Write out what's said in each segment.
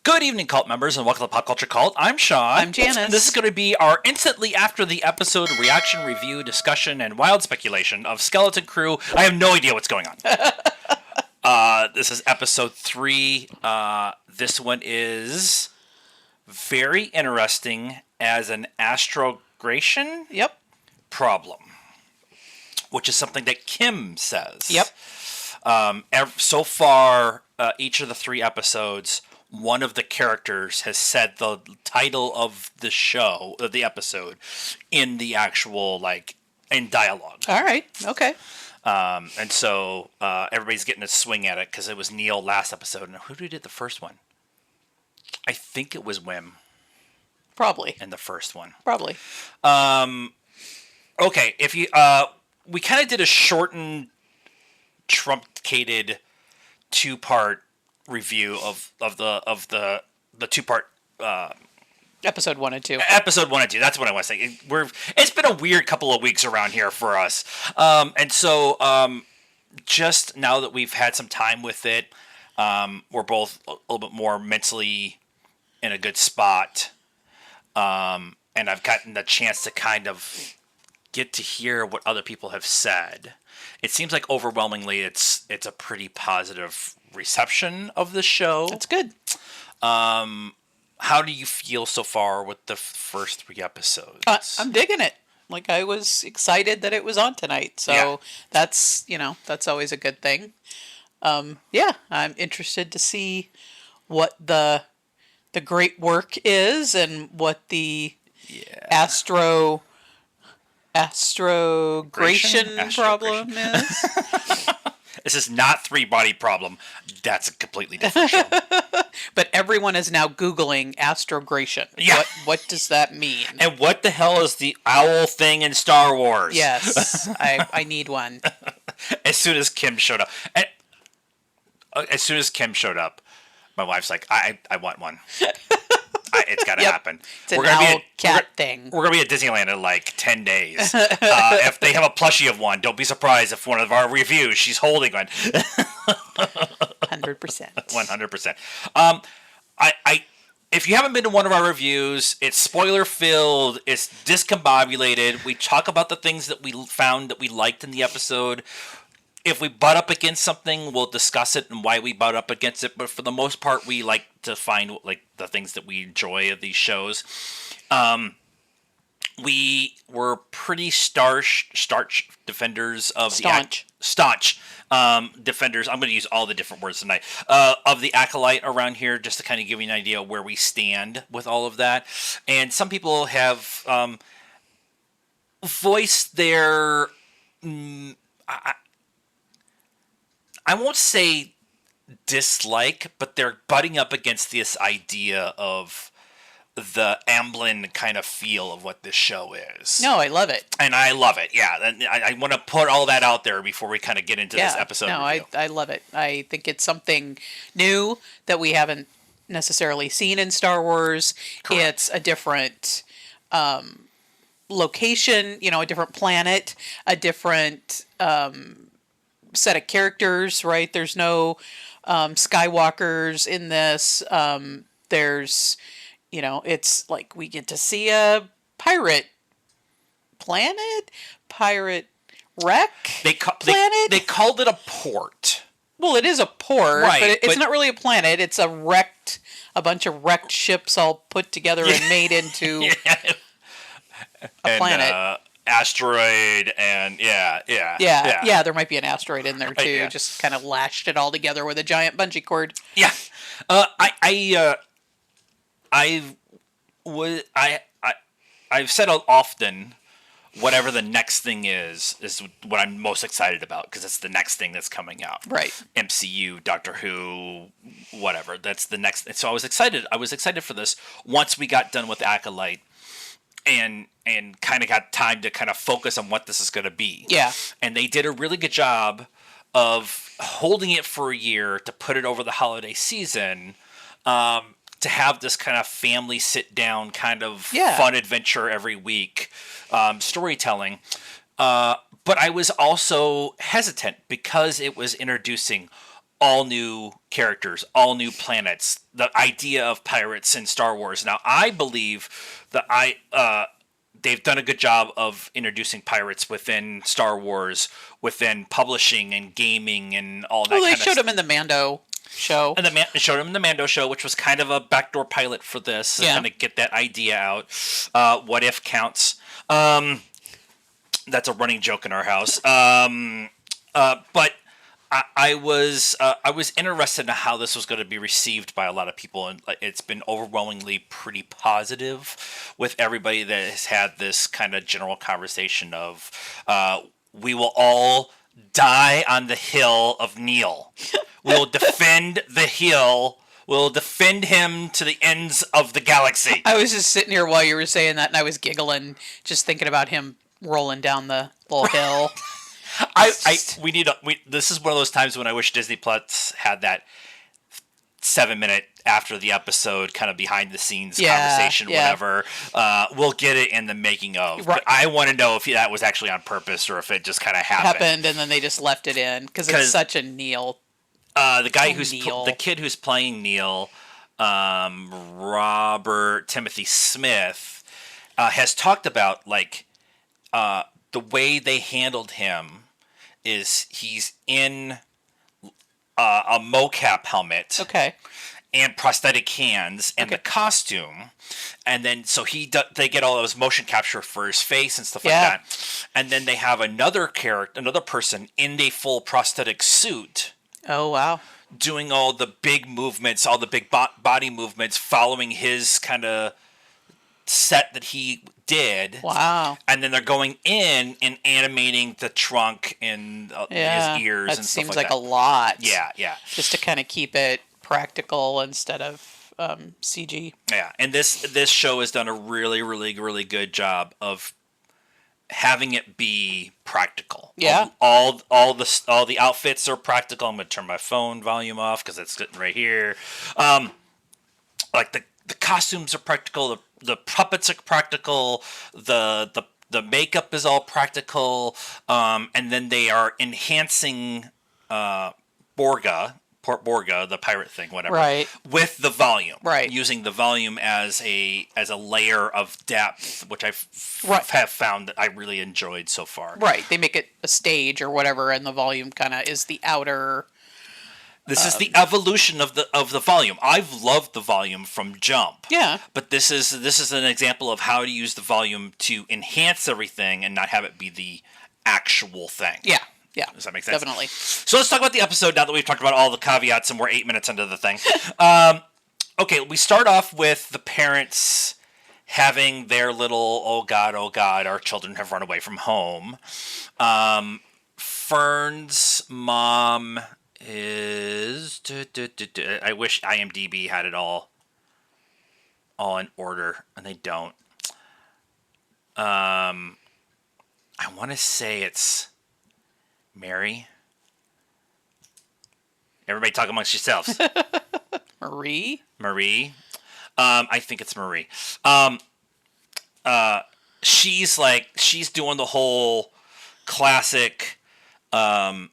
Good evening, cult members, and welcome to Pop Culture Cult. I'm Sean. I'm Janice. And this is going to be our instantly after the episode reaction, review, discussion, and wild speculation of Skeleton Crew. I have no idea what's going on. This is episode 3. This one is very interesting as an astrogration problem, which is something that Kim says. So far, each of the 3 episodes, one of the characters has said the title of the show, of the episode, in the actual, in dialogue. All right. Okay. And so everybody's getting a swing at it because it was Neil last episode. And who did the first one? I think it was Wim. Probably. In the first one. Probably. Okay. If you, we kind of did a shortened, truncated 2-part review of the 2-part episode 1 and 2. Episode 1 and 2. That's what I want to say. It's been a weird couple of weeks around here for us, and so just now that we've had some time with it, we're both a little bit more mentally in a good spot, and I've gotten the chance to kind of get to hear what other people have said. It seems like overwhelmingly it's a pretty positive reception of the show. That's good. How do you feel so far with the first 3 episodes? I'm digging it. Like, I was excited that it was on tonight. So that's always a good thing. I'm interested to see what the great work is and what the astrogration problem is. This is not 3-body problem. That's a completely different show. But everyone is now Googling astrogration. Yeah. What does that mean? And what the hell is the owl thing in Star Wars? Yes, I need one. As soon as Kim showed up. My wife's like, I want one. It's got to happen. It's an owl cat thing. We're going to be at Disneyland in like 10 days. If they have a plushie of one, don't be surprised if one of our reviews, she's holding one. 100%. 100%. If you haven't been to one of our reviews, it's spoiler-filled, it's discombobulated. We talk about the things that we found that we liked in the episode. If we butt up against something, we'll discuss it and why we butt up against it. But for the most part, we like to find the things that we enjoy of these shows. We were pretty staunch defenders of staunch defenders. I'm going to use all the different words tonight of the Acolyte around here, just to kind of give you an idea of where we stand with all of that. And some people have voiced their. I won't say dislike, but they're butting up against this idea of the Amblin kind of feel of what this show is. No, I love it. And I love it, yeah. And I want to put all that out there before we kind of get into this episode review. I love it. I think it's something new that we haven't necessarily seen in Star Wars. Correct. It's a different location, a different planet, a different set of characters, right? There's no Skywalkers in this. There's, it's like we get to see a pirate planet, pirate wreck planet. They called it a port. Well, it is a port, right, but it's not really a planet. It's a bunch of wrecked ships all put together and made into a planet. Asteroid and yeah. There might be an asteroid in there too. Just kind of lashed it all together with a giant bungee cord. Yeah, I've said often, whatever the next thing is what I'm most excited about because it's the next thing that's coming out. Right. MCU, Doctor Who, whatever. That's the next. So I was excited. For this once we got done with Acolyte. And kind of got time to kind of focus on what this is going to be. Yeah. And they did a really good job of holding it for a year to put it over the holiday season, to have this kind of family sit down kind of fun adventure every week, storytelling. But I was also hesitant because it was introducing all new characters, all new planets, the idea of pirates in Star Wars. Now, I believe that they've done a good job of introducing pirates within Star Wars, within publishing and gaming and all that. Well, they kind showed of him in the Mando show. and they showed him in the Mando show, which was kind of a backdoor pilot for this, to kind of get that idea out. What if counts? That's a running joke in our house. But I was interested in how this was going to be received by a lot of people, and it's been overwhelmingly pretty positive with everybody that has had this kind of general conversation of we will all die on the hill of Neil. We will defend the hill. We'll defend him to the ends of the galaxy. I was just sitting here while you were saying that, and I was giggling, just thinking about him rolling down the little hill. This is one of those times when I wish Disney Plus had that 7-minute after the episode kind of behind the scenes conversation, whatever. We'll get it in the making of. Right. But I want to know if that was actually on purpose or if it just kind of happened and then they just left it in because it's such a Neil. The guy the kid who's playing Neil, Robert Timothy Smith, has talked about the way they handled him is he's in a mocap helmet, and prosthetic hands, and the costume, and then so they get all those motion capture for his face and stuff like that, and then they have another person in a full prosthetic suit. Oh wow! Doing all the big movements, all the big body movements, following his kind of set that he did. Wow. And then they're going in and animating the trunk and his ears and stuff like that. That seems like a lot. Yeah. Just to kind of keep it practical instead of CG. Yeah, and this show has done a really, really, really good job of having it be practical. Yeah. All the outfits are practical. I'm going to turn my phone volume off because it's sitting right here. The costumes are practical. The puppets are practical. The makeup is all practical. And then they are enhancing Port Borga, the pirate thing, whatever, right, with the volume, right, using the volume as a layer of depth, which have found that I really enjoyed so far. Right, they make it a stage or whatever, and the volume kind of is the outer. This is the evolution of the volume. I've loved the volume from jump. Yeah. But this is an example of how to use the volume to enhance everything and not have it be the actual thing. Yeah. Yeah. Does that make sense? Definitely. So let's talk about the episode now that we've talked about all the caveats and we're 8 minutes into the thing. Okay, we start off with the parents having their little, oh God, our children have run away from home. Fern's mom is... I wish IMDb had it all in order, and they don't. I want to say it's Mary. Everybody talk amongst yourselves. Marie. I think it's Marie. She's doing the whole classic. I'm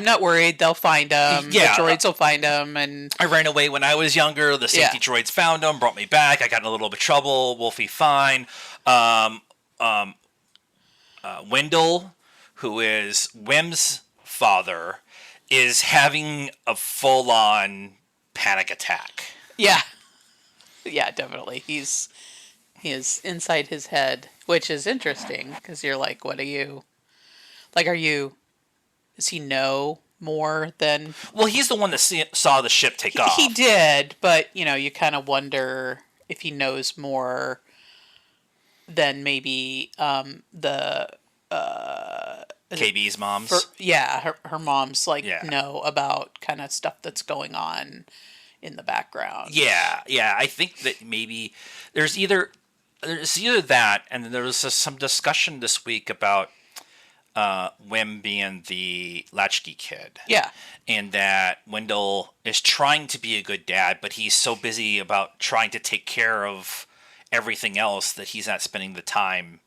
not worried. They'll find him. Yeah, the droids will find him. And I ran away when I was younger. The safety droids found him, brought me back. I got in a little bit of trouble. Wolfie fine. Wendell, who is Wim's father, is having a full-on panic attack. Yeah. Yeah, definitely. He is inside his head, which is interesting because you're like, what are you? Like, does he know more than... Well, he's the one that saw the ship take off. He did, but, you kind of wonder if he knows more than maybe the... KB's moms? Her moms, know about kind of stuff that's going on in the background. Yeah, I think that maybe there's either that, and then there was some discussion this week about Wim being the latchkey kid. Yeah. And that Wendell is trying to be a good dad, but he's so busy about trying to take care of everything else that he's not spending the time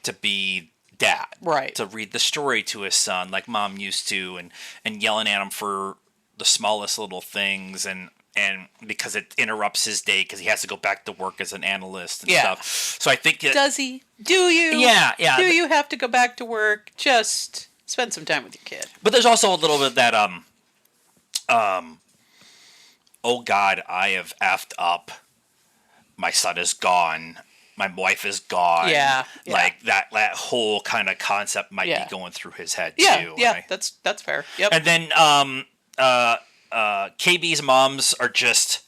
to be dad. Right. To read the story to his son like Mom used to, and yelling at him for the smallest little things, and because it interrupts his day because he has to go back to work as an analyst and stuff. So I think does he? Do you? Yeah. Do you have to go back to work? Just spend some time with your kid. But there's also a little bit of that oh God, I have effed up. My son is gone. My wife is gone. Yeah. Like that whole kind of concept might be going through his head too. Yeah, right? that's fair. Yep. And then KB's moms are just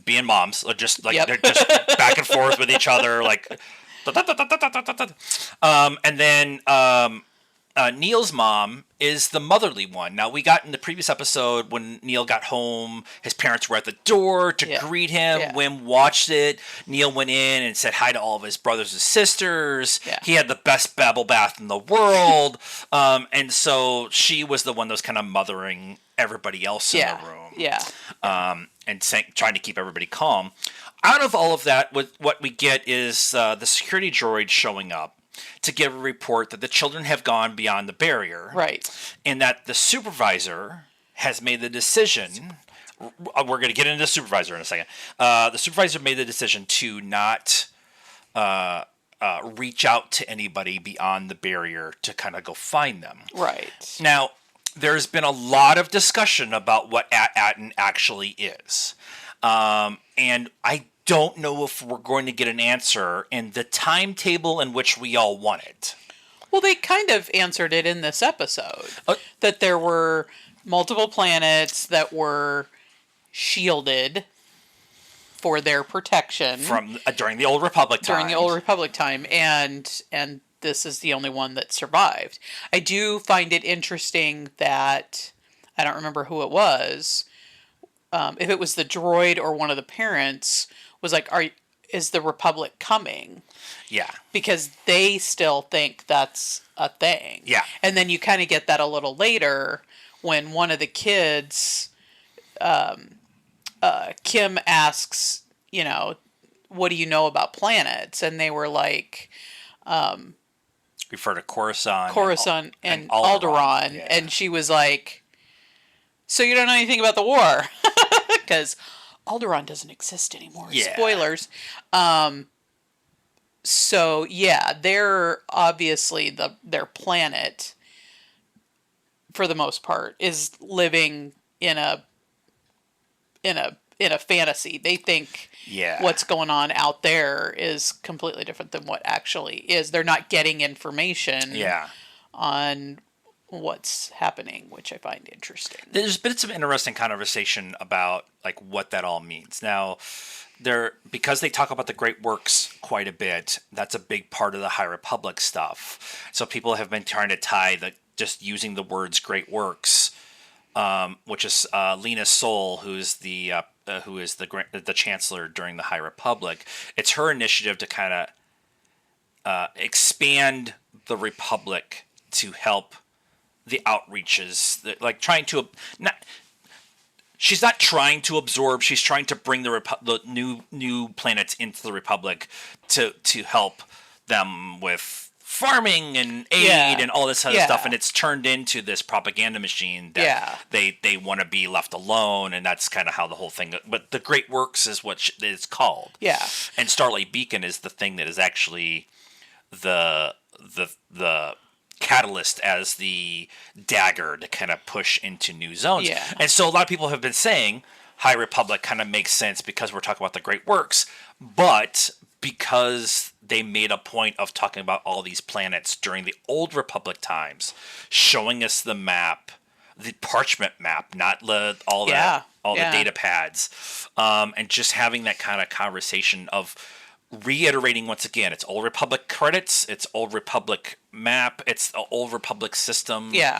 being moms, or just like they're just back and forth with each other, like. And then Neil's mom is the motherly one. Now, we got in the previous episode when Neil got home, his parents were at the door to greet him. Yeah. Wim watched it. Neil went in and said hi to all of his brothers and sisters. Yeah. He had the best babble bath in the world. And so she was the one that was kind of mothering everybody else in the room. Yeah. And trying to keep everybody calm. Out of all of that, what we get is the security droid showing up to give a report that the children have gone beyond the barrier. Right. And that the supervisor has made the decision. We're going to get into the supervisor in a second. The supervisor made the decision to not reach out to anybody beyond the barrier to kind of go find them. Right. Now, there's been a lot of discussion about what Aten actually is. And I don't know if we're going to get an answer in the timetable in which we all want it. Well, they kind of answered it in this episode. That there were multiple planets that were shielded for their protection. From during the Old Republic time. During the Old Republic time. And this is the only one that survived. I do find it interesting that, I don't remember who it was, if it was the droid or one of the parents, was like, is the Republic coming? Yeah. Because they still think that's a thing. Yeah. And then you kind of get that a little later when one of the kids, Kim asks, what do you know about planets? And they were like... refer to Coruscant and Alderaan. Yeah. And she was like, so you don't know anything about the war? Because Alderaan doesn't exist anymore. Yeah. Spoilers. So yeah, they're obviously their planet, for the most part, is living in a fantasy. They think what's going on out there is completely different than what actually is. They're not getting information on what's happening, which I find interesting. There's been some interesting conversation about like what that all means. Now, because they talk about the Great Works quite a bit, that's a big part of the High Republic stuff. So people have been trying to tie just using the words Great Works, which is Lena Soul, who is the chancellor during the High Republic. It's her initiative to kind of expand the Republic to help the outreaches, like trying to she's not trying to absorb. She's trying to bring the new planets into the Republic to help them with farming and aid and all this other stuff. And it's turned into this propaganda machine that they want to be left alone, and that's kind of how the whole thing. But the Great Works is what it's called. Yeah, and Starlight Beacon is the thing that is actually the catalyst as the dagger to kind of push into new zones. Yeah. And so a lot of people have been saying High Republic kind of makes sense because we're talking about the Great Works, but because they made a point of talking about all these planets during the Old Republic times, showing us the map, the parchment map, not all the data pads, and just having that kind of conversation of reiterating once again, it's Old Republic credits, it's Old Republic map, it's the Old Republic system. Yeah.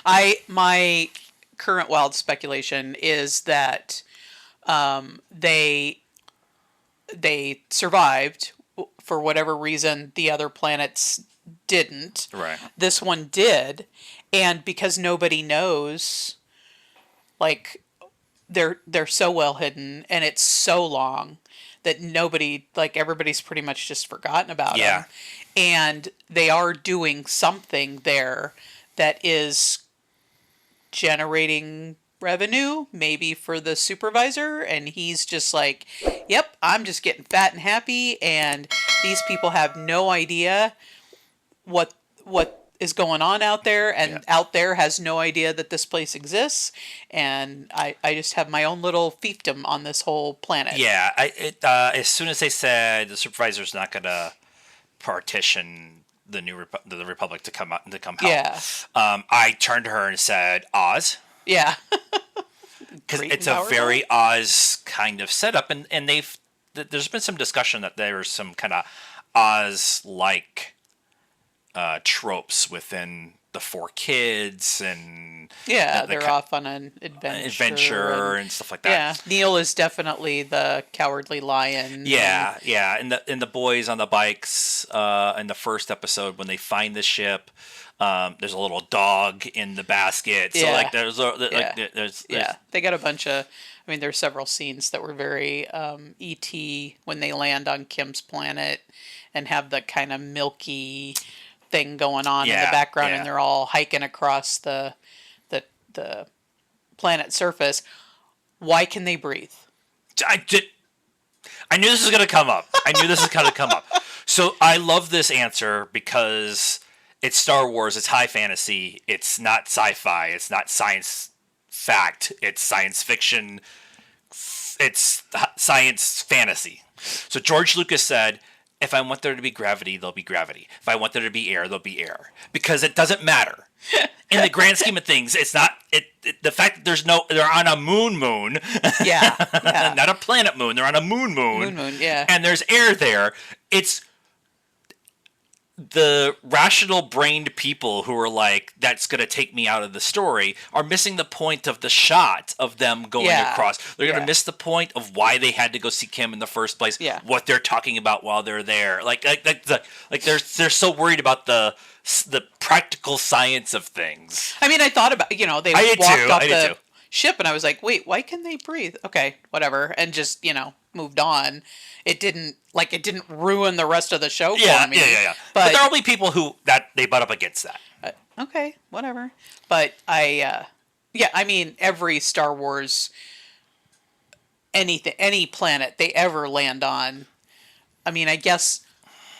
My current wild speculation is that they survived for whatever reason the other planets didn't. Right. This one did, and because nobody knows, like they're so well hidden and it's so long that nobody, like everybody's pretty much just forgotten about Yeah. them. And they are doing something there that is generating revenue, maybe for the supervisor, and he's just like, yep, I'm just getting fat and happy, and these people have no idea what is going on out there, and Yeah. out there has no idea that this place exists, and I just have my own little fiefdom on this whole planet. Yeah, as soon as they said the supervisor's not gonna partition the the Republic to come out to come help, Yeah. I turned to her and said, "Oz," Yeah. because Great it's a power very Oz kind of setup, and there's been some discussion that there's some kind of Oz like tropes within the four kids and Yeah, the they're off on an adventure and stuff like that. yeah, Neil is definitely the cowardly lion. Yeah, yeah, and the boys on the bikes in the first episode when they find the ship, there's a little dog in the basket. So Yeah. like there's Yeah, they got a bunch of. I mean, there's several scenes that were very E.T. when they land on Kim's planet and have the kind of milky thing going on in the Yeah, background, yeah. and they're all hiking across the planet surface. Why can they breathe? I knew this was gonna come up. I knew this was gonna come up. So I love this answer because it's Star Wars. It's high fantasy. It's not sci-fi. It's not science fact. It's science fiction. It's science fantasy. So George Lucas said, if I want there to be gravity, there'll be gravity. If I want there to be air, there'll be air. Because it doesn't matter. In the grand scheme of things, it's not the fact that they're on a moon. Yeah, yeah. Not a planet moon. They're on a moon. Moon, yeah. And there's air there. It's the rational brained people who are like, that's going to take me out of the story, are missing the point of the shot of them going Yeah. across. They're going to Yeah. miss the point of why they had to go see Kim in the first place. Yeah. What they're talking about while they're there. Like they're so worried about the practical science of things. I mean, I thought about, they I did walked too, off I did the too. ship, and I was like, wait, why can they breathe? Okay, whatever, and just moved on. It didn't ruin the rest of the show Yeah, for me. yeah. But there are only people who they butt up against that. Okay, whatever. But I mean, every Star Wars, any planet they ever land on, I mean, I guess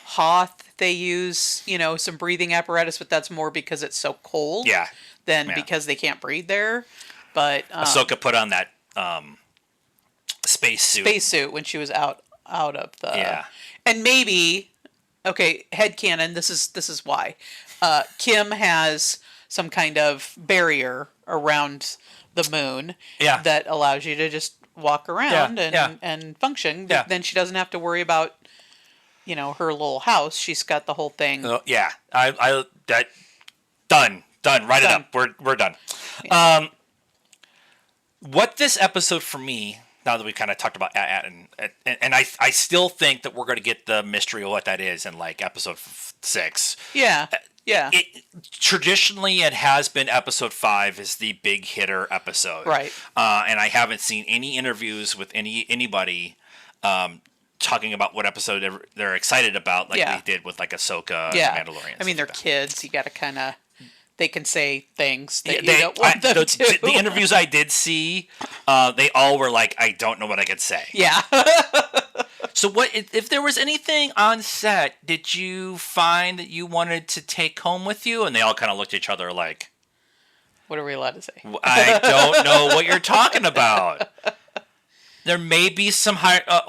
Hoth they use, some breathing apparatus, but that's more because it's so cold. Yeah. Than Yeah. because they can't breathe there. But Ahsoka put on that spacesuit. when she was out of the Yeah. and maybe headcanon, this is why Kim has some kind of barrier around the moon Yeah. that allows you to just walk around Yeah. and function. Yeah. Then she doesn't have to worry about her little house. She's got the whole thing. Yeah, I that done. Write it Done. up. We're done. What this episode for me, now that we kind of talked about and I still think that we're going to get the mystery of what that is in like episode 6. Yeah. Traditionally, it has been episode 5 is the big hitter episode, Right. And I haven't seen any interviews with anybody talking about what episode they're excited about, like Yeah. they did with like Ahsoka Yeah. and Mandalorian. I mean, they're stuff like that. kids. You got to kind of. They can say things that Yeah, you don't want them the, to. the interviews I did see, they all were like, I don't know what I could say. Yeah. So what if there was anything on set, did you find that you wanted to take home with you? And they all kind of looked at each other like, What are we allowed to say? I don't know what you're talking about. There may be some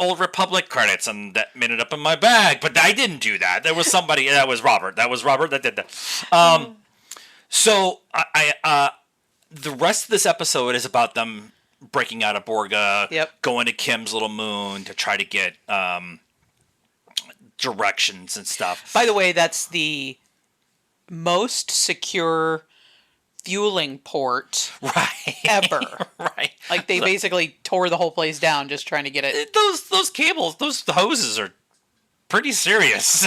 Old Republic credits and that made it up in my bag, but I didn't do that. There was somebody, that was Robert that did that. So the rest of this episode is about them breaking out of Borga, Yep. going to Kim's little moon to try to get directions and stuff. By the way, that's the most secure fueling port Right. ever. Right. Like they basically tore the whole place down just trying to get it. Those cables, those hoses are pretty serious.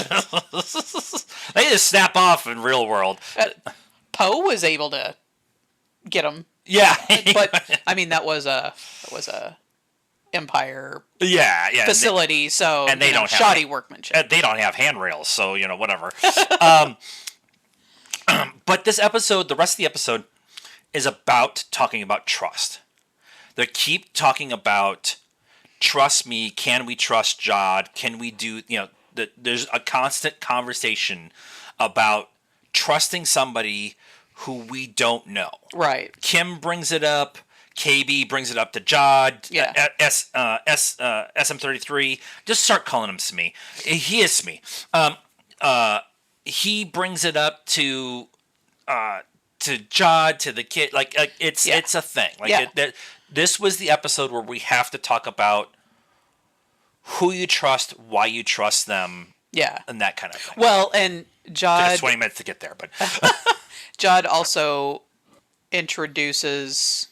They just snap off in real world. Poe was able to get them, Yeah. but I mean that was a Empire yeah, facility, so and they don't have shoddy workmanship. they don't have handrails, so whatever. But this episode, the rest of the episode, is about talking about trust. They keep talking about trust me. Can we trust Jod? Can we do there's a constant conversation about trusting somebody who we don't know. Right. Kim brings it up. KB brings it up to Jod. Yeah. SM33. Just start calling him Smee. He is Smee. He brings it up to Jod, to the kid. Like it's a thing. Like this was the episode where we have to talk about who you trust, why you trust them. Yeah. And that kind of thing. Well, and Jod... Took us 20 minutes to get there, but... Jod also introduces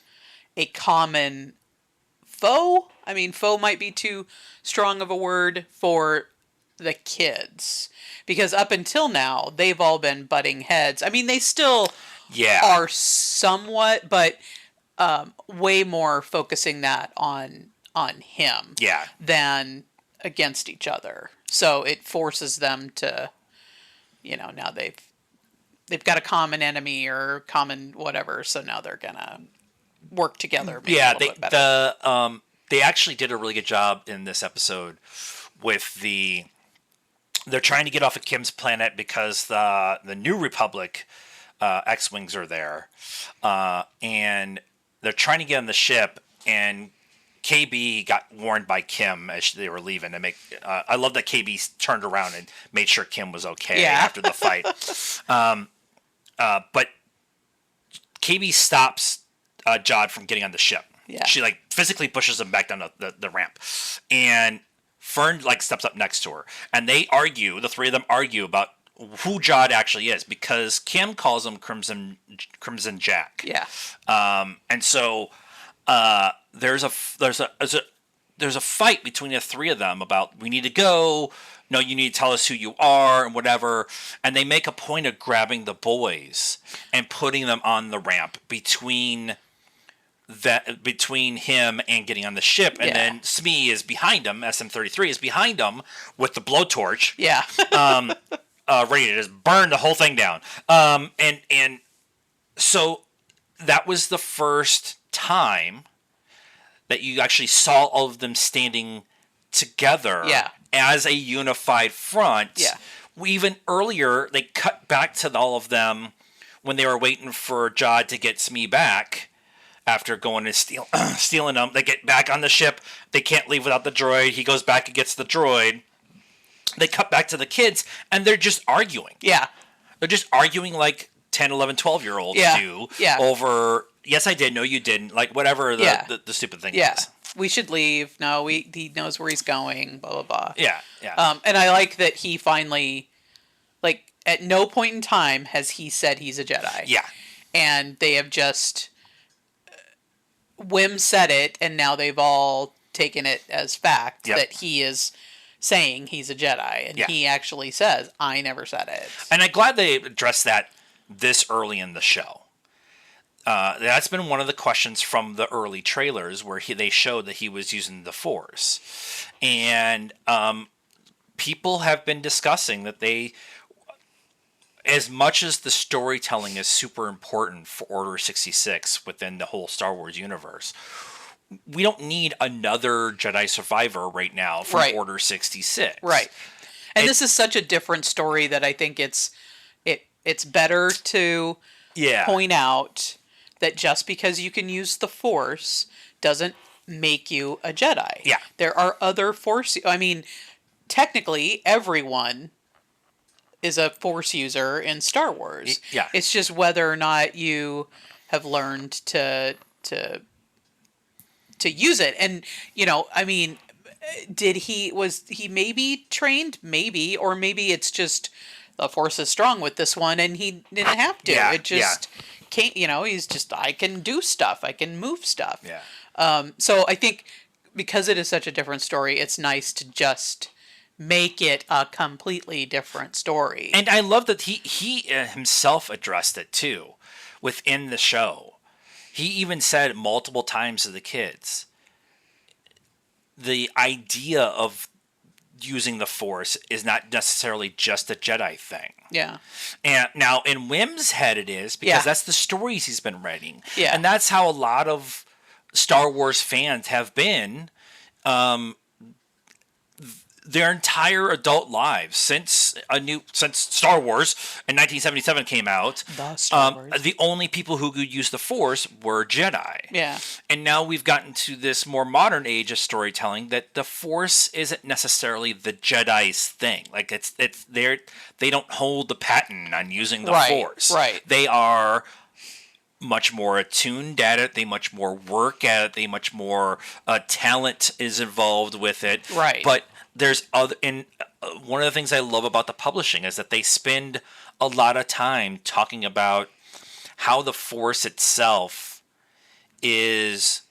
a common foe. I mean, foe might be too strong of a word for the kids. Because up until now, they've all been butting heads. I mean, they still are somewhat, but way more focusing that on him than against each other. So it forces them to, now they've got a common enemy or common whatever. So now they're gonna work together. They actually did a really good job in this episode with they're trying to get off of Kim's planet because the New Republic X-Wings are there, and they're trying to get on the ship, and KB got warned by Kim as they were leaving to make. I love that KB turned around and made sure Kim was okay after the fight. But KB stops Jod from getting on the ship. Yeah. She physically pushes him back down the ramp, and Fern steps up next to her, and they argue. The three of them argue about who Jod actually is because Kim calls him Crimson Jack. Yeah. And so. There's a fight between the three of them about we need to go. No, you need to tell us who you are and whatever. And they make a point of grabbing the boys and putting them on the ramp between him and getting on the ship. And then Smee is behind him. SM33 is behind him with the blowtorch. Yeah. Ready to just burn the whole thing down. And so that was the first time that you actually saw all of them standing together as a unified front. Yeah. Even earlier, they cut back to all of them when they were waiting for Jod to get Smee back after going and stealing them. They get back on the ship. They can't leave without the droid. He goes back and gets the droid. They cut back to the kids, and they're just arguing. Yeah. They're just arguing like 10, 11, 12-year-olds do over... Yes, I did. No, you didn't. Whatever the stupid thing is. We should leave. No, he knows where he's going. Blah, blah, blah. Yeah. And I like that he finally, at no point in time has he said he's a Jedi. Yeah. And they have just... Wim said it, and now they've all taken it as fact that he is saying he's a Jedi. And he actually says, I never said it. And I'm glad they addressed that this early in the show. That's been one of the questions from the early trailers where they showed that he was using the Force. And people have been discussing that as much as the storytelling is super important for Order 66 within the whole Star Wars universe, we don't need another Jedi Survivor right now from Order 66. Right. And this is such a different story that I think it's better to point out that just because you can use the Force doesn't make you a Jedi. Yeah. There are other Force... I mean, technically, everyone is a Force user in Star Wars. Yeah. It's just whether or not you have learned to use it. And, I mean, was he maybe trained? Maybe. Or maybe it's just the Force is strong with this one and he didn't have to. Yeah. It just... can't, he's just, I can do stuff. I can move stuff. Yeah. So I think because it is such a different story, it's nice to just make it a completely different story. And I love that he himself addressed it too within the show. He even said multiple times to the kids, the idea of using the Force is not necessarily just a Jedi thing. Yeah. And now in Wim's head it is, because Yeah. that's the stories he's been writing. Yeah. And that's how a lot of Star Wars fans have been their entire adult lives since Star Wars in 1977 came out. The Star Wars. The only people who could use the Force were Jedi. Yeah. And now we've gotten to this more modern age of storytelling that the Force isn't necessarily the Jedi's thing. Like it's they don't hold the patent on using the Right, Force. right. They are much more attuned at it. They much more work at it. They much more talent is involved with it. Right. But there's other, and one of the things I love about the publishing is that they spend a lot of time talking about how the Force itself is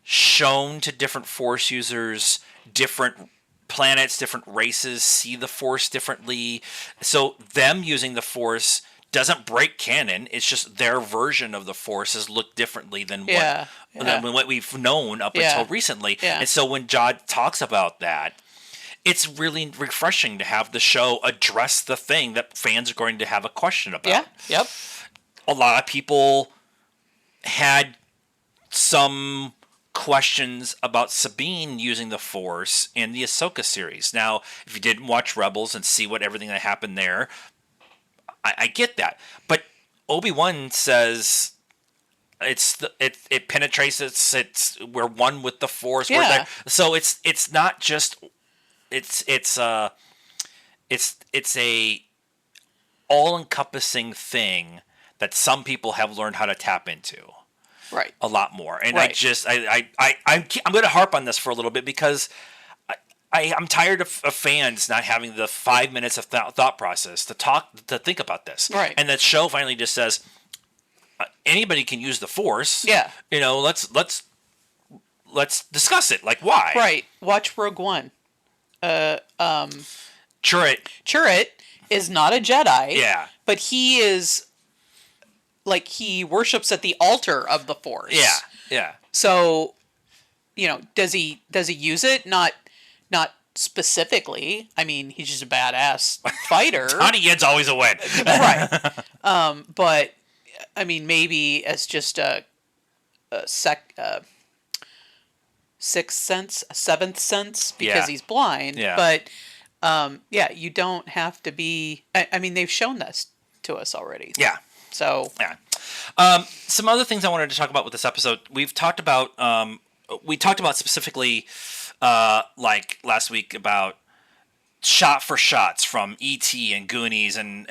shown to different Force users, different planets, different races see the Force differently. So them using the Force doesn't break canon. It's just their version of the Force has looked differently than what we've known up until recently. Yeah. And so when Jod talks about that, it's really refreshing to have the show address the thing that fans are going to have a question about. Yeah. Yep. A lot of people had some questions about Sabine using the Force in the Ahsoka series. Now, if you didn't watch Rebels and see what everything that happened there, I get that. But Obi-Wan says it penetrates. We're one with the Force. Yeah. We're there. So it's not just it's a all-encompassing thing that some people have learned how to tap into Right. a lot more. And Right. I'm going to harp on this for a little bit because I'm tired of fans not having the 5 minutes of thought process to think about this. Right. And the show finally just says anybody can use the Force. Yeah. Let's discuss it. Like why? Right. Watch Rogue One. Chirrut is not a Jedi. Yeah. But he is, like, he worships at the altar of the Force. Yeah. Yeah. So, does he use it? Not specifically. I mean, he's just a badass fighter. Donnie Yen's always a win. Right. But I mean, maybe as just a sixth sense, a seventh sense, because he's blind. Yeah. But you don't have to be. I mean, they've shown this to us already. Yeah. So Yeah. Some other things I wanted to talk about with this episode. We talked about specifically, like last week, about shot for shots from E.T. and Goonies, and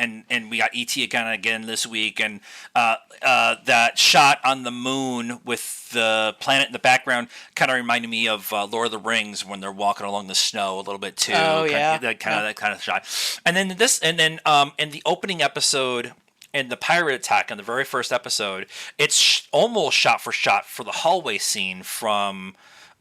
we got E.T. again this week, and that shot on the moon with the planet in the background kind of reminded me of Lord of the Rings when they're walking along the snow a little bit too. Oh, yeah. That kind of shot. And then in the opening episode. In the pirate attack in the very first episode, it's almost shot for the hallway scene from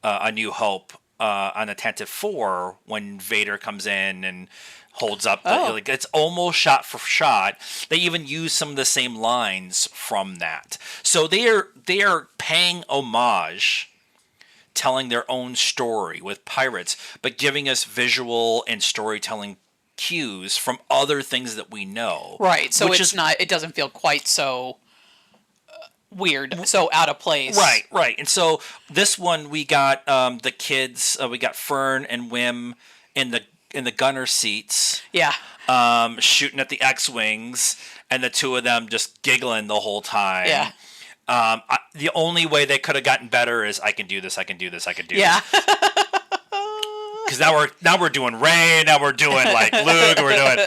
A New Hope on the Tantive 4 when Vader comes in and holds up. It's almost shot for shot. They even use some of the same lines from that. So they are paying homage, telling their own story with pirates, but giving us visual and storytelling cues from other things that we know. right. So it doesn't feel quite so weird, so out of place. Right. And so this one we got the kids. We got Fern and Wim in the gunner seats. Yeah. Shooting at the X-wings, and the two of them just giggling the whole time. Yeah. The only way they could have gotten better is I can do this. Yeah. Because now we're doing Rey, now we're doing like Luke, we're doing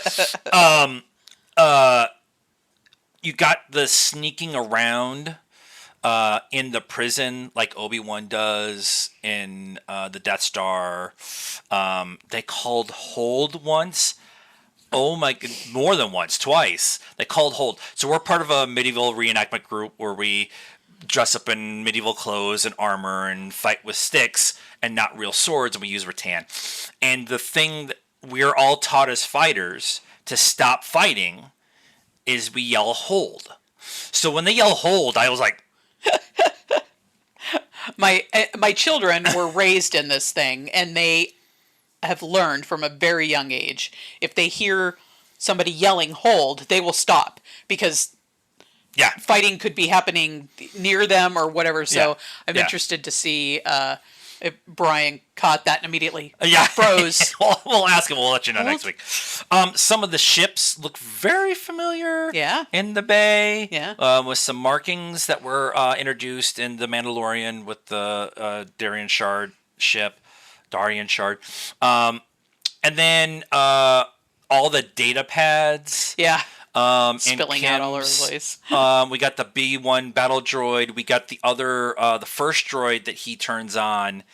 you got the sneaking around in the prison like Obi-Wan does in the Death Star. They called hold once. Oh my god, more than once, twice. They called hold. So we're part of a medieval reenactment group where we dress up in medieval clothes and armor and fight with sticks and not real swords, and we use rattan. And the thing that we're all taught as fighters to stop fighting is we yell hold. So when they yell hold, I was like, my children were raised in this thing, and they have learned from a very young age, if they hear somebody yelling hold, they will stop, because Yeah. fighting could be happening near them or whatever. So Yeah. I'm Yeah. interested to see if Brian caught that and immediately Yeah. froze. We'll ask him. We'll let you know next week. Some of the ships look very familiar. Yeah. In the bay. Yeah. With some markings that were introduced in The Mandalorian with the Darian Shard ship. Darian Shard. And then all the data pads. Yeah. Spilling out all over the place. We got the B1 battle droid. We got the other, the first droid that he turns on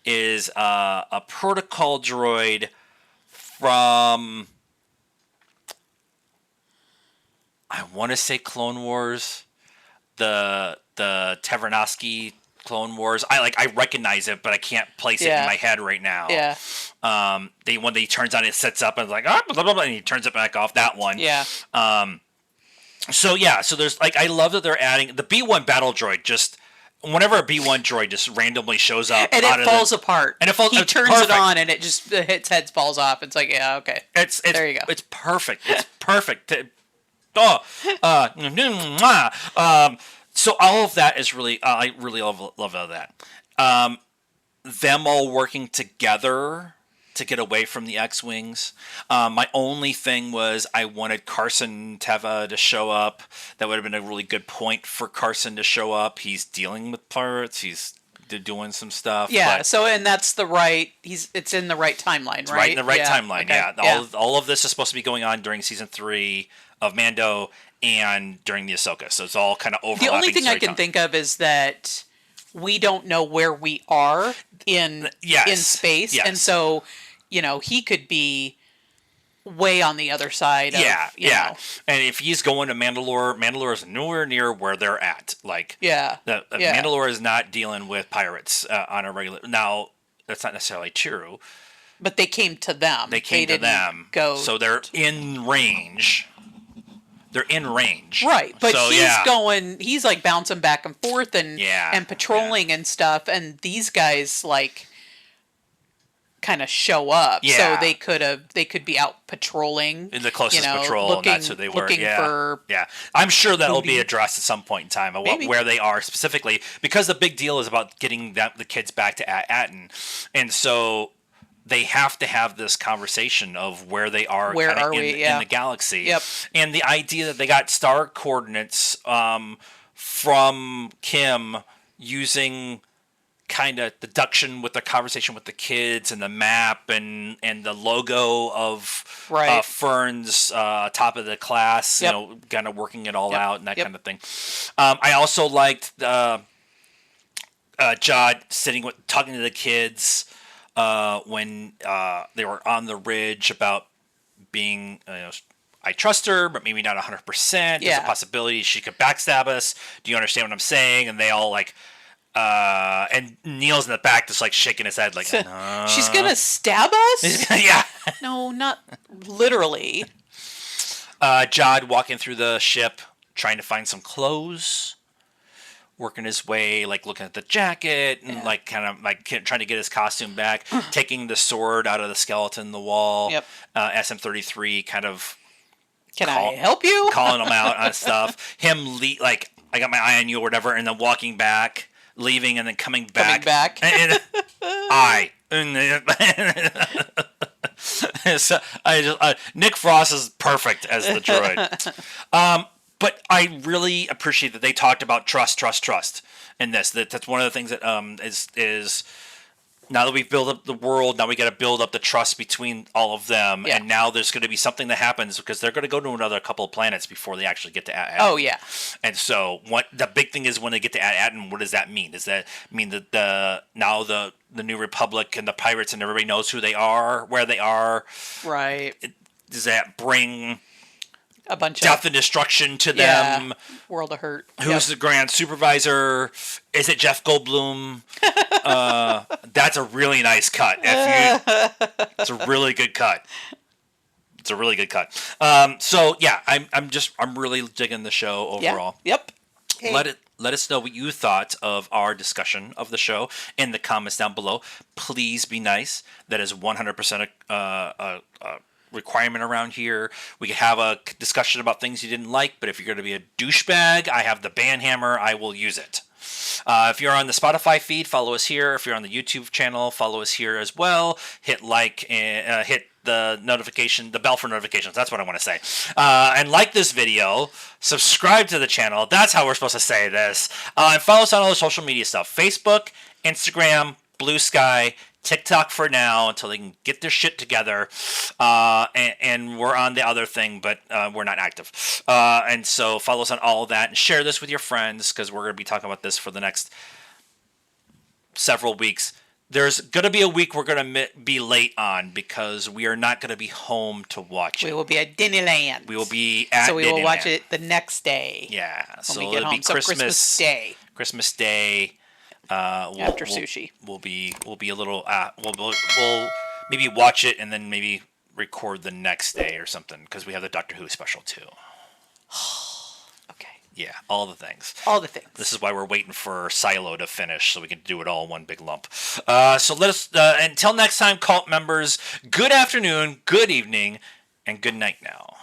is a protocol droid from, I want to say Clone Wars, the Tavernowski Clone Wars. I recognize it, but I can't place it in my head right now. Yeah. When he turns on, it sets up and it's like, blah, blah, blah, and he turns it back off. That one. Yeah. So there's I love that they're adding the B1 battle droid. Just whenever a B1 droid just randomly shows up And it falls apart. And it falls. He turns it on, and it just its head falls off. It's like, yeah, okay. It's there you go. It's perfect. It's perfect. So all of that is really I really love all that. Them all working together to get away from the X-Wings. My only thing was I wanted Carson Teva to show up. That would have been a really good point for Carson to show up. He's dealing with pirates. He's doing some stuff. Yeah. But So, and that's the right. It's in the right timeline, right? it's right in the right timeline. Okay. Yeah. All of this is supposed to be going on during season 3 of Mando and during the Ahsoka. So it's all kind of overlapping. The only thing I can think of is that we don't know where we are in space, and so he could be way on the other side. Yeah. And if he's going to Mandalore is nowhere near where they're at. Mandalore is not dealing with pirates on a regular. Now that's not necessarily true. But they came to them. They didn't go. So they're in range. They're in range. Right, but he's like bouncing back and forth and patrolling and stuff, and these guys kind of show up. Yeah. So they could be out patrolling. In the closest patrol, and that's who they were. Yeah. I'm sure that'll be addressed at some point in time, where they are specifically, because the big deal is about getting the kids back to Atten. And so they have to have this conversation of where they are, in the galaxy. Yep. And the idea that they got star coordinates from Kim using kind of deduction with the conversation with the kids and the map and the logo of Fern's top of the class, kind of working it all out and that kind of thing. I also liked Jod talking to the kids when they were on the ridge about being, I trust her, but maybe not 100%. There's a possibility she could backstab us. Do you understand what I'm saying? And they all and Neil's in the back just shaking his head she's gonna stab us? Yeah. No, not literally. Jod walking through the ship, trying to find some clothes, working his way, looking at the jacket and trying to get his costume back, taking the sword out of the skeleton in the wall. Yep. SM-33 kind of I help you? Calling him out on stuff. Him I got my eye on you or whatever, and then walking back, leaving, and then coming back. So Nick Frost is perfect as the droid. But I really appreciate that they talked about trust in this. That's one of the things that is now that we've built up the world, now we got to build up the trust between all of them. Yeah. And now there's going to be something that happens because they're going to go to another couple of planets before they actually get to Atten. Oh, yeah. And so what the big thing is when they get to Atten, what does that mean? Does that mean that the New Republic and the pirates and everybody knows who they are, where they are? Right. Does that bring a bunch death and destruction to them? World of Hurt. Who's the grand supervisor? Is it Jeff Goldblum? That's a really nice cut. It's a really good cut. So yeah, I'm really digging the show overall. Yep. Let Let us know what you thought of our discussion of the show in the comments down below. Please be nice. That is 100% a requirement around here. We could have a discussion about things you didn't like, but if you're going to be a douchebag, I have the ban hammer. I will use it. If you're on the Spotify feed, follow us here. If you're on the YouTube channel, follow us here as well. Hit like and hit the bell for notifications. That's what I want to say. And like this video, subscribe to the channel. That's how we're supposed to say this. And follow us on all the social media stuff: Facebook, Instagram, Blue Sky, TikTok for now until they can get their shit together. And we're on the other thing, but we're not active. And so follow us on all of that and share this with your friends, because we're going to be talking about this for the next several weeks. There's going to be a week we're going to be late on because we are not going to be home to watch it. We will be at Disneyland. We will be at So we will Disneyland. watch it the next day. Yeah. When So we get it'll home. be So Christmas Day. Christmas Day. After sushi. We'll be a little. We'll maybe watch it and then maybe record the next day or something, because we have the Doctor Who special too. Okay. Yeah, all the things. All the things. This is why we're waiting for Silo to finish so we can do it all in one big lump. So let us. Until next time, cult members. Good afternoon, good evening, and good night now.